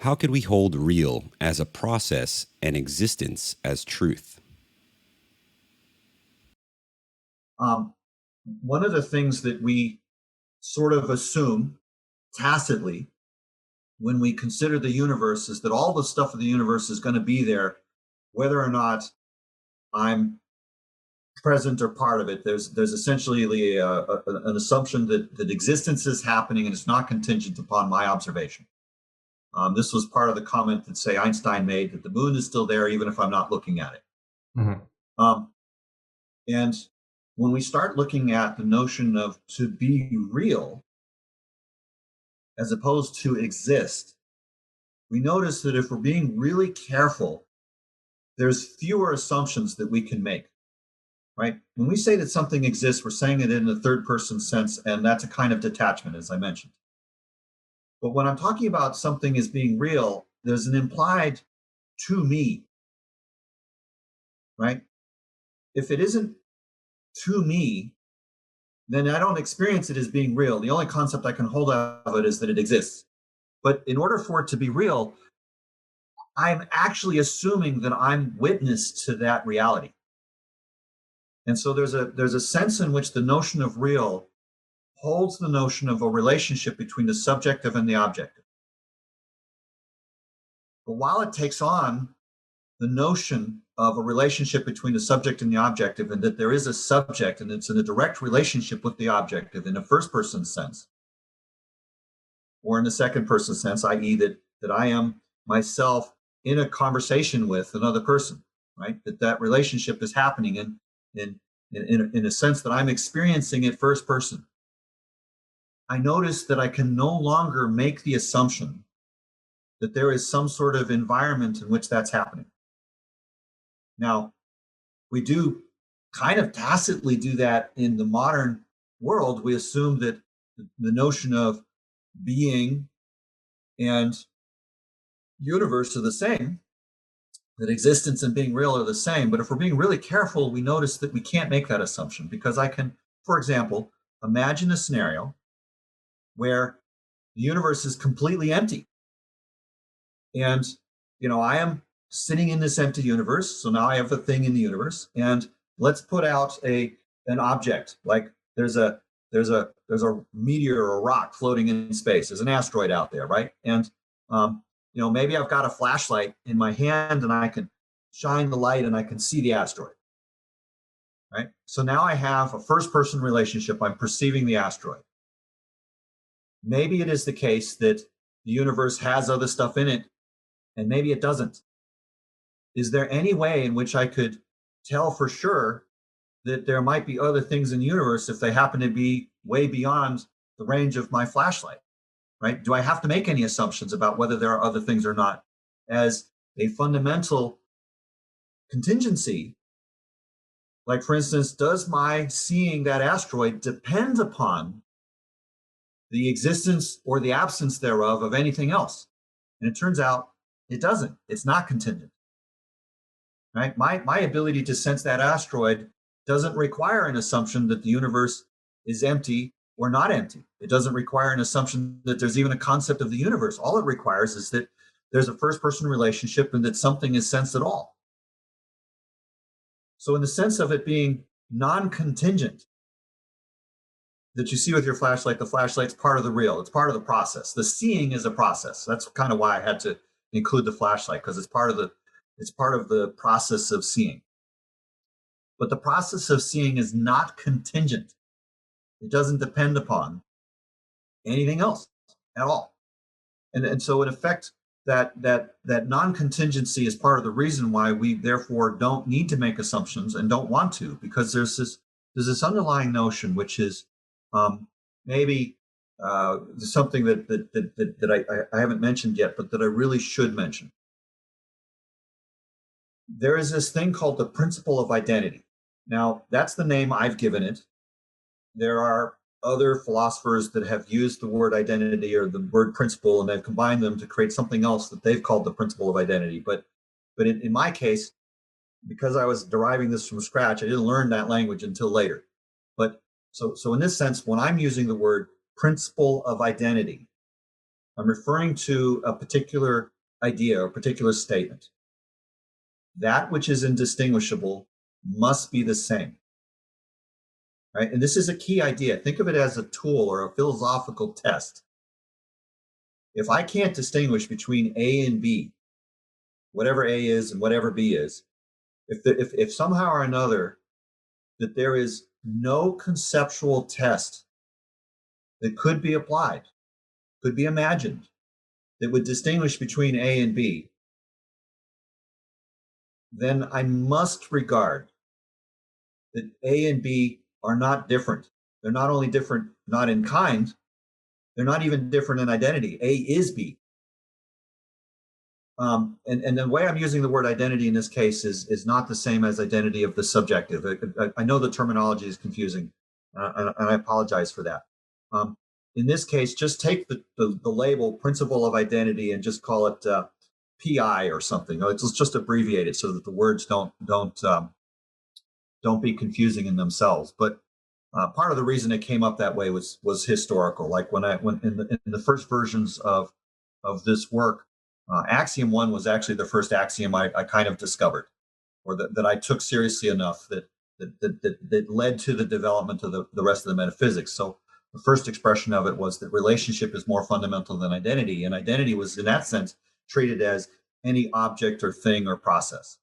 How could we hold real as a process and existence as truth? Um, One of the things that we sort of assume tacitly when we consider the universe is that all the stuff of the universe is going to be there, whether or not I'm present or part of it. There's essentially an assumption that existence is happening and it's not contingent upon my observation. This was part of the comment that, say, Einstein made, that the moon is still there even if I'm not looking at it. Mhm. Um, and when we start looking at the notion of to be real as opposed to exist, we notice that if we're being really careful, there's fewer assumptions that we can make, right? When we say that something exists, we're saying it in the third person sense, and that's a kind of detachment, as I mentioned. But when I'm talking about something as being real, there's an implied to me, right? If it isn't to me, then I don't experience it as being real. The only concept I can hold out of it is that it exists. But in order for it to be real, I'm actually assuming that I'm witness to that reality. And so there's a sense in which the notion of real holds the notion of a relationship between the subjective and the objective. But while it takes on the notion of a relationship between the subject and the objective, and that there is a subject and it's in a direct relationship with the objective in a first person sense, or in a second person sense, i.e., that I am myself in a conversation with another person, right? That relationship is happening in a sense that I'm experiencing it first person. I notice that I can no longer make the assumption that there is some sort of environment in which that's happening. Now, we do kind of tacitly do that in the modern world. We assume that the notion of being and universe are the same, that existence and being real are the same. But if we're being really careful, we notice that we can't make that assumption, because I can, for example, imagine a scenario where the universe is completely empty. And, I am sitting in this empty universe. So now I have a thing in the universe. And let's put out an object, like there's a meteor or a rock floating in space. There's an asteroid out there, right? And maybe I've got a flashlight in my hand and I can shine the light and I can see the asteroid. Right. So now I have a first person relationship. I'm perceiving the asteroid. Maybe it is the case that the universe has other stuff in it, and maybe it doesn't. Is there any way in which I could tell for sure that there might be other things in the universe if they happen to be way beyond the range of my flashlight? Right? Do I have to make any assumptions about whether there are other things or not as a fundamental contingency? Like, for instance, does my seeing that asteroid depend upon the existence or the absence thereof of anything else? And it turns out it doesn't. It's not contingent. Right? My ability to sense that asteroid doesn't require an assumption that the universe is empty or not empty. It doesn't require an assumption that there's even a concept of the universe. All it requires is that there's a first person relationship and that something is sensed at all. So in the sense of it being non-contingent, that you see with your flashlight, the flashlight's part of the real. It's part of the process. The seeing is a process. That's kind of why I had to include the flashlight, because it's part of the process of seeing. But the process of seeing is not contingent. It doesn't depend upon anything else at all. And so in effect, that non-contingency is part of the reason why we therefore don't need to make assumptions and don't want to, because there's this underlying notion, which is maybe something that I haven't mentioned yet, but that I really should mention. There is this thing called the principle of identity. Now, that's the name I've given it. There are other philosophers that have used the word identity or the word principle, and they've combined them to create something else that they've called the principle of identity. But in my case, because I was deriving this from scratch, I didn't learn that language until later. But so in this sense, when I'm using the word principle of identity, I'm referring to a particular idea or particular statement, that which is indistinguishable must be the same. Right? And this is a key idea. Think of it as a tool or a philosophical test. If I can't distinguish between A and B, whatever A is and whatever B is, if somehow or another that there is no conceptual test that could be applied, could be imagined, that would distinguish between A and B, then I must regard that A and B are not different. They're not only different, not in kind, they're not even different in identity. A is B. And the way I'm using the word identity in this case is not the same as identity of the subjective. I know the terminology is confusing, and I apologize for that. In this case, just take the label principle of identity and just call it PI or something. Let's just abbreviate it so that the words don't be confusing in themselves. But part of the reason it came up that way was historical. Like when in the first versions of this work, axiom 1 was actually the first axiom I kind of discovered, or that I took seriously enough that led to the development of the rest of the metaphysics. So the first expression of it was that relationship is more fundamental than identity, and identity was in that sense treated as any object or thing or process.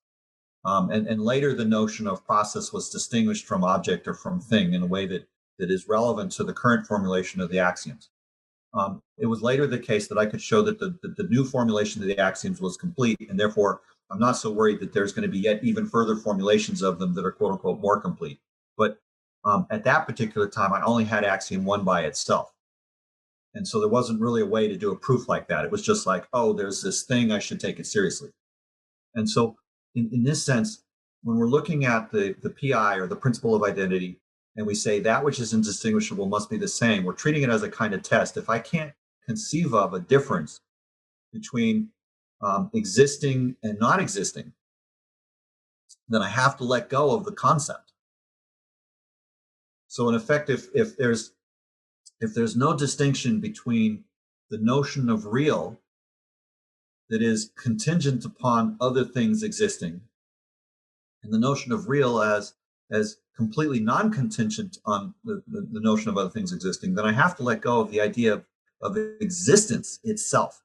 And later the notion of process was distinguished from object or from thing in a way that is relevant to the current formulation of the axioms. It was later the case that I could show that the new formulation of the axioms was complete, and therefore I'm not so worried that there's going to be yet even further formulations of them that are quote unquote more complete. But at that particular time, I only had axiom 1 by itself. And so there wasn't really a way to do a proof like that. It was just like, oh, there's this thing, I should take it seriously. And so in this sense, when we're looking at the PI or the principle of identity, and we say that which is indistinguishable must be the same, we're treating it as a kind of test. If I can't conceive of a difference between existing and not existing, then I have to let go of the concept. So in effect, if there's no distinction between the notion of real that is contingent upon other things existing and the notion of real as completely non-contingent on the notion of other things existing, then I have to let go of the idea of existence itself.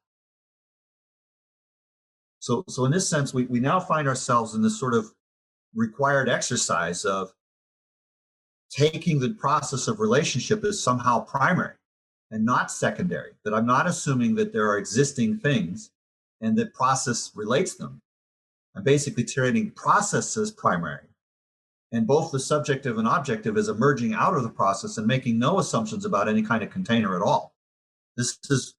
So in this sense, we now find ourselves in this sort of required exercise of taking the process of relationship as somehow primary and not secondary, that I'm not assuming that there are existing things and that process relates them. I'm basically treating process as primary, and both the subjective and objective is emerging out of the process and making no assumptions about any kind of container at all. This is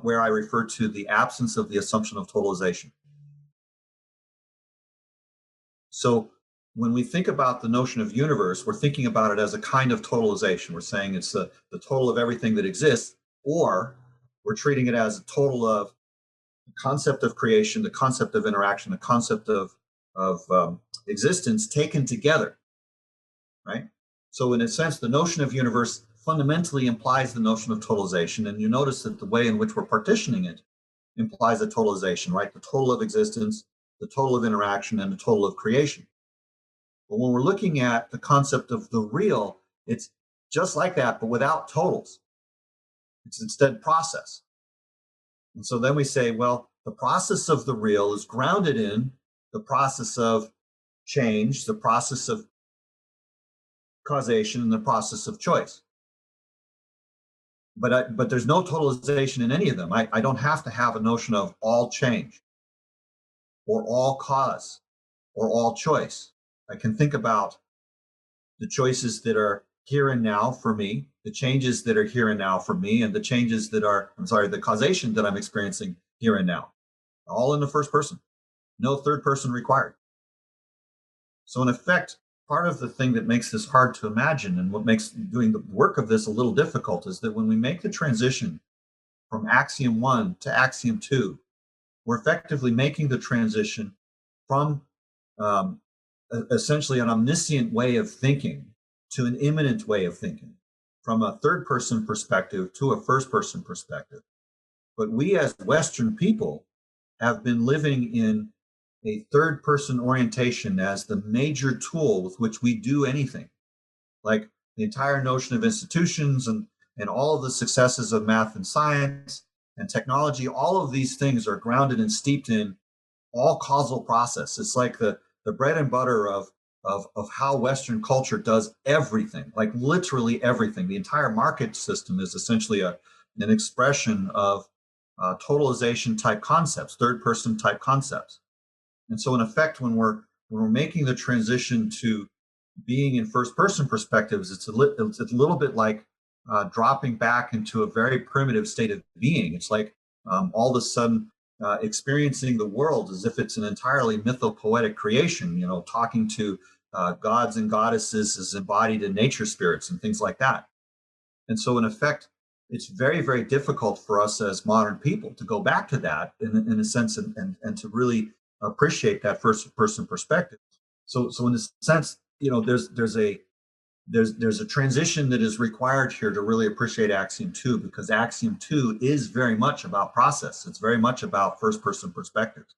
where I refer to the absence of the assumption of totalization. So when we think about the notion of universe, we're thinking about it as a kind of totalization. We're saying it's the total of everything that exists, or we're treating it as a total of the concept of creation, the concept of interaction, the concept of existence taken together, right? So in a sense, the notion of universe fundamentally implies the notion of totalization. And you notice that the way in which we're partitioning it implies a totalization, right? The total of existence, the total of interaction, and the total of creation. But when we're looking at the concept of the real, it's just like that, but without totals. It's instead process. And so then we say, well, the process of the real is grounded in the process of change, the process of causation, and the process of choice. But there's no totalization in any of them. I don't have to have a notion of all change or all cause or all choice. I can think about the choices that are here and now for me, the changes that are here and now for me, and the changes that are, the causation that I'm experiencing here and now, all in the first person, no third person required. So in effect, part of the thing that makes this hard to imagine and what makes doing the work of this a little difficult is that when we make the transition from axiom 1 to axiom 2, we're effectively making the transition from essentially an omniscient way of thinking to an immanent way of thinking, from a third person perspective to a first person perspective. But we as Western people have been living in a third person orientation as the major tool with which we do anything. Like the entire notion of institutions and all of the successes of math and science and technology, all of these things are grounded and steeped in all causal process. It's like the bread and butter of how Western culture does everything, like literally everything. The entire market system is essentially an expression of totalization type concepts, third person type concepts. And so, in effect, when we're making the transition to being in first person perspectives, it's a little bit like dropping back into a very primitive state of being. It's like all of a sudden experiencing the world as if it's an entirely mythopoetic creation, talking to gods and goddesses as embodied in nature spirits and things like that. And so, in effect, it's very, very difficult for us as modern people to go back to that in a sense and to really appreciate that first person perspective. So in a sense, there's a transition that is required here to really appreciate Axiom 2, because Axiom 2 is very much about process. It's very much about first person perspectives.